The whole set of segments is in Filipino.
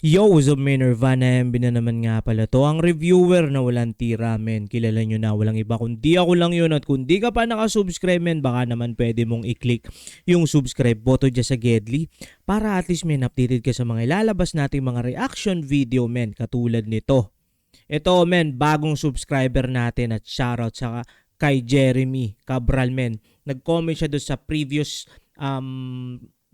Yo, what's up men, Nirvana MB na naman nga pala to. Ang reviewer na walang tira men. Kilala nyo na, walang iba kundi ako lang yun. At kung di ka pa nakasubscribe men, baka naman pwede mong i-click yung subscribe button dyan sa Gedli. Para at least men, updated ka sa mga ilalabas nating mga reaction video men. Katulad nito. Ito men, bagong subscriber natin at shoutout sa kay Jeremy Cabral men. Nag-comment siya doon sa previous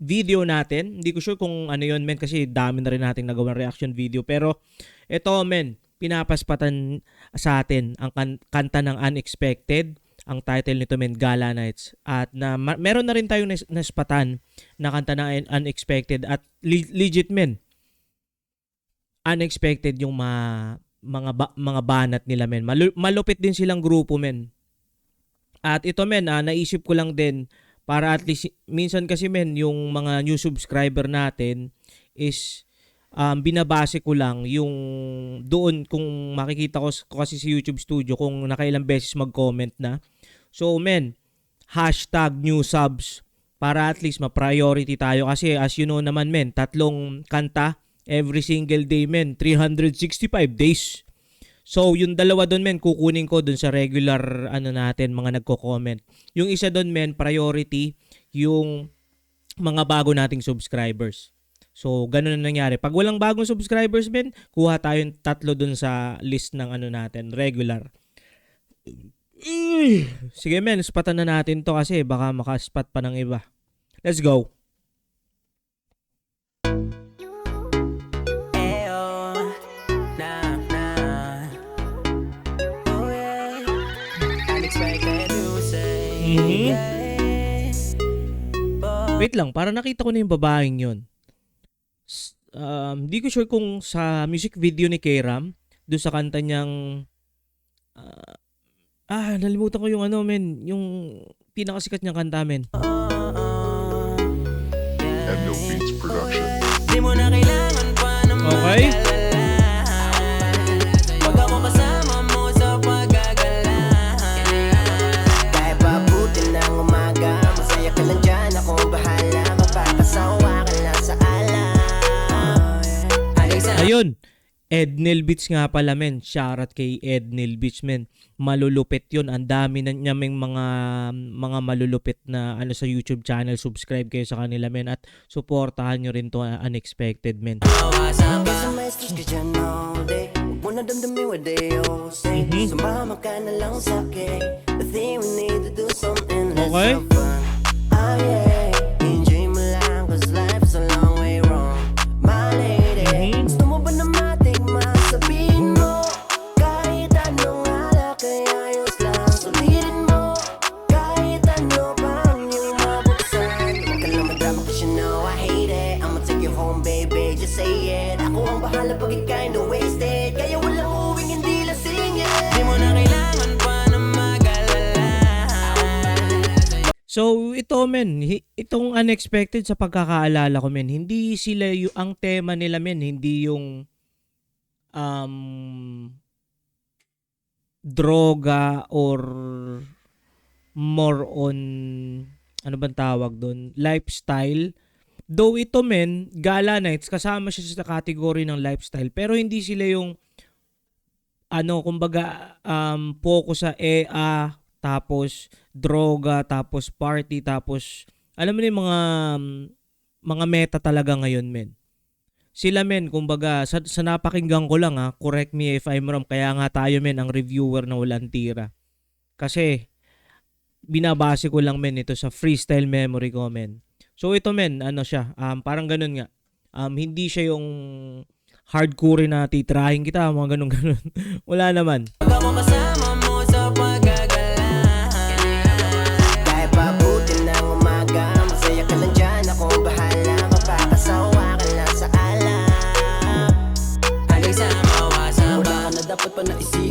video natin. Hindi ko sure kung ano yun men kasi dami na rin nating nagawang reaction video. Pero ito men, pinapaspatan sa atin ang kanta ng Unexpected. Ang title nito men, Gala Nights. At meron na rin tayong naspatan na kanta ng Unexpected. At legit men, Unexpected yung mga banat nila men. Malupit din silang grupo men. At ito men, naisip ko lang din para at least, minsan kasi men, yung mga new subscriber natin is binabase ko lang yung doon kung makikita ko kasi sa YouTube Studio kung nakailang beses mag-comment na. So men, hashtag new subs para at least ma-priority tayo kasi as you know naman men, 3 kanta every single day men, 365 days. So, yung dalawa doon men, kukunin ko doon sa regular natin, mga nagko-comment. Yung isa doon men, priority, yung mga bago nating subscribers. So, ganun na nangyari. Pag walang bagong subscribers men, kuha tayong 3 doon sa list ng natin, regular. Sige men, spatan na natin to kasi baka makaspat pa ng iba. Let's go. Wait lang, para nakita ko na yung babaeng yun. Di ko sure kung sa music video ni K-Ram, doon sa kanta niyang nalimutan ko yung men, yung pinakasikat niyang kanta men. No Beats Production. Okay. Ayun, Ednel Beats nga pala men. Shoutout kay Ednel Beats men. Malulupit yun. Ang dami na niya mga malulupit na sa YouTube channel. Subscribe kayo sa kanila men. At supportahan nyo rin to Unexpected men. Okay. So ito men, itong Unexpected sa pagkakaalala ko men, hindi sila ang tema nila men, hindi yung droga or more on ano bang tawag doon, lifestyle. Though ito men, Gala Nights kasama siya sa category ng lifestyle pero hindi sila yung kumbaga focus sa tapos droga, tapos party, tapos alam mo na yung mga meta talaga ngayon men. Sila men, kumbaga sa napakinggan ko lang correct me if I'm wrong, kaya nga tayo men ang reviewer na walang tira. Kasi binabase ko lang men ito sa freestyle memory ko men. So ito men, siya, parang ganun nga. Hindi siya yung hardcore na titrahin kita, mga ganun. Wala naman.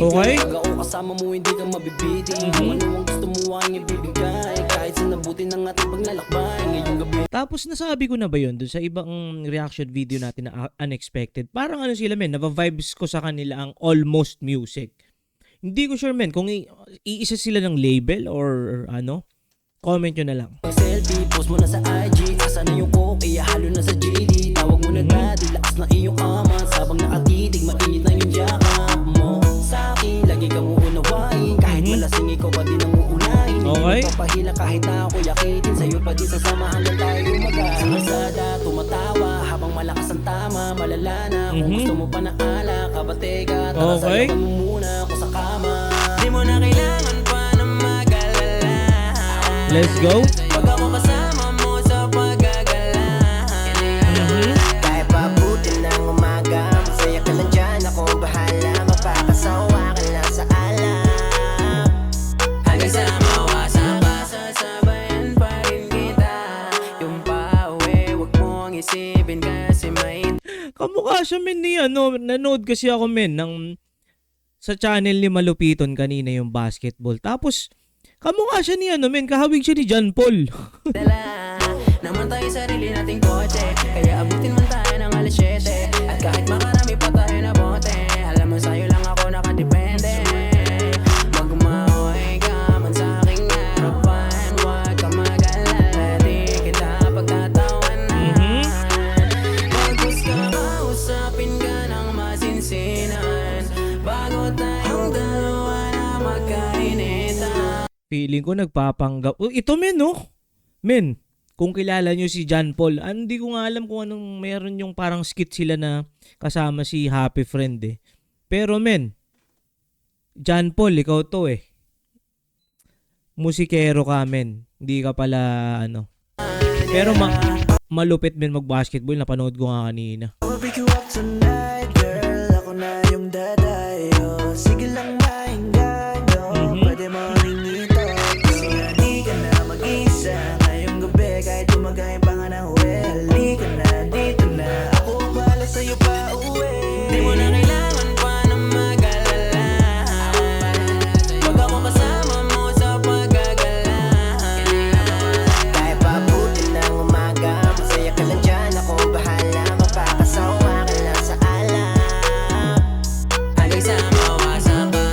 Okay. Kasama mo hindi ka mabibitin. Kung ano ang gusto mo ang ibibigay. Kahit sa nabuti ng ating paglalakbay ngayong gabi. Tapos nasabi ko na ba yun doon sa ibang reaction video natin na Unexpected? Parang sila men, nava-vibes ko sa kanila ang Almost Music. Hindi ko sure men kung iisa sila ng label or comment nyo na lang. Selfie, post mo na sa IG. Asa na yung coke, ihalo na sa JD. Tawag mo na daddy, lakas na iyong ama. habang nakatitig, mainit na yung yakap mo sa akin, lagi kang uunawain. Kahit malasing ikaw pa din ang uunahin. Okay. Hindi papahila kahit na ako yakitin. Sa'yo pa din sasama hanggang tayo gumagal. Sa kalsada, tumatawa habang malakas ang tama. Malala na kung gusto mo pa na alak. Kabatega, tara Okay. sayawan mo muna ako sa kama. Di mo na kailangan pa na mag-alala. Let's go. Pag ako kasama mo sa paggagala. Kahit pabuti ng umaga, masaya ka lang dyan, ako bahala. Magpakasawa ka lang sa alak. Hanggang sa mawasak ka, sasabayan pa rin kita. Yung pauwi, wag mong isipin kasi may Kamukha siya men ni ano, nanood kasi ako men ng sa channel ni Malupiton kanina yung basketball. Tapos kamukha siya ni ano men, kahawig siya ni John Paul. dala. Naman tayo sarili nating kotse, kaya abutin man tayo ng alas 7. At kahit makarami pa tayo na bote, alam mo sa'yo lang ako nakadepende. Magmaway ka man sa aking harapan, huwag ka mag-alala, di kita pagtatawanan. Pagkus ka kausapin ka ng masinsinan, bago tayong dalawa na magkainitan. Feeling ko nagpapanggap. Oh, ito men no. Men, kung kilala nyo si John Paul, hindi ko nga alam kung anong meron yung parang skit sila na kasama si Happy Friend eh. Pero men, John Paul, ikaw to eh. Musikero ka men. Hindi ka pala ano. Pero malupit men mag-basketball. Napanood ko nga kanina. I'll pick you up tonight, girl. Ako na yung dadayo. Sige lang mainggan, no? Pwede mo ring ito. Kasi hindi ka na mag-isa. Ngayong gabi, kahit tumagay pa nga ng well. Halika na, dito na. Ako bahala sa'yo pa uwi. Di mo na kailangan pa na mag-alala. Pag ako kasama mo sa paggagala. Kahit pabuti ng umaga, masaya ka lang dyan, ako bahala. Magpakasawa ka lang sa alak. Hanggang sa mawasak ka.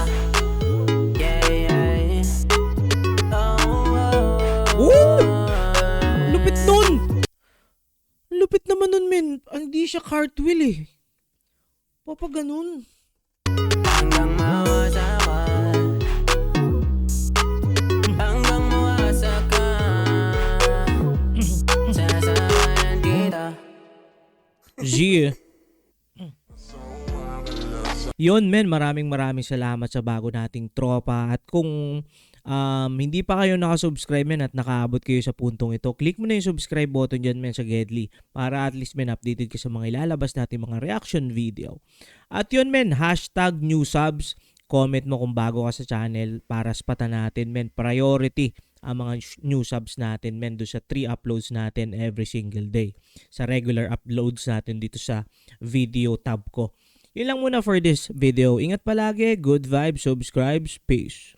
Yeah. Woo! Lupit nun! Lupit naman nun men. Hindi siya cartwheel eh. Papa ganun. Hanggang mawasak ka. Hanggang mawasak ka. Sasabayan kita. G. Yon men, maraming salamat sa bago nating tropa. At kung hindi pa kayo nakasubscribe men at nakaabot kayo sa puntong ito, click mo na yung subscribe button dyan men sa Gedli para at least men updated ka sa mga ilalabas natin mga reaction video. At yun men, #new subs. Comment mo kung bago ka sa channel para spatan natin men. Priority ang mga new subs natin men doon sa 3 uploads natin every single day. Sa regular uploads natin dito sa video tab ko. Yun lang muna for this video. Ingat palagi, good vibes, subscribes, peace.